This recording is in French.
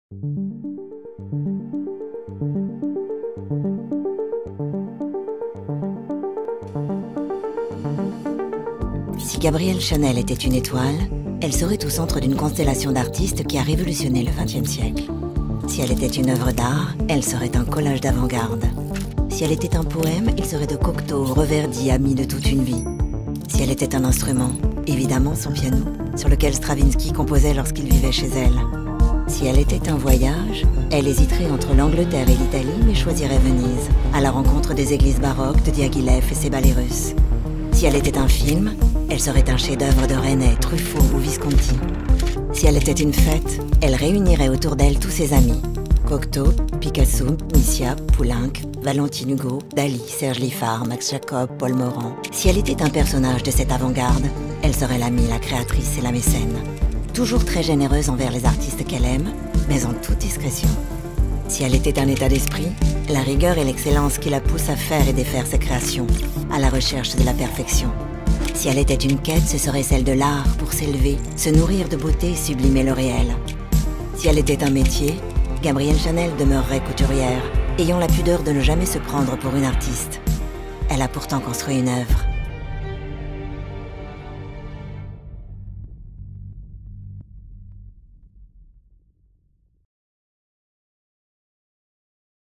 Si Gabrielle Chanel était une étoile, elle serait au centre d'une constellation d'artistes qui a révolutionné le XXe siècle. Si elle était une œuvre d'art, elle serait un collage d'avant-garde. Si elle était un poème, il serait de Cocteau, Reverdy, ami de toute une vie. Si elle était un instrument, évidemment son piano, sur lequel Stravinsky composait lorsqu'il vivait chez elle. Si elle était un voyage, elle hésiterait entre l'Angleterre et l'Italie, mais choisirait Venise, à la rencontre des églises baroques de Diaghilev et ses ballets russes. Si elle était un film, elle serait un chef-d'œuvre de René, Truffaut ou Visconti. Si elle était une fête, elle réunirait autour d'elle tous ses amis. Cocteau, Picasso, Missia, Poulenc, Valentine Hugo, Dali, Serge Liffard, Max Jacob, Paul Morand. Si elle était un personnage de cette avant-garde, elle serait l'amie, la créatrice et la mécène. Toujours très généreuse envers les artistes qu'elle aime, mais en toute discrétion. Si elle était un état d'esprit, la rigueur et l'excellence qui la poussent à faire et défaire ses créations, à la recherche de la perfection. Si elle était une quête, ce serait celle de l'art pour s'élever, se nourrir de beauté et sublimer le réel. Si elle était un métier, Gabrielle Chanel demeurerait couturière, ayant la pudeur de ne jamais se prendre pour une artiste. Elle a pourtant construit une œuvre.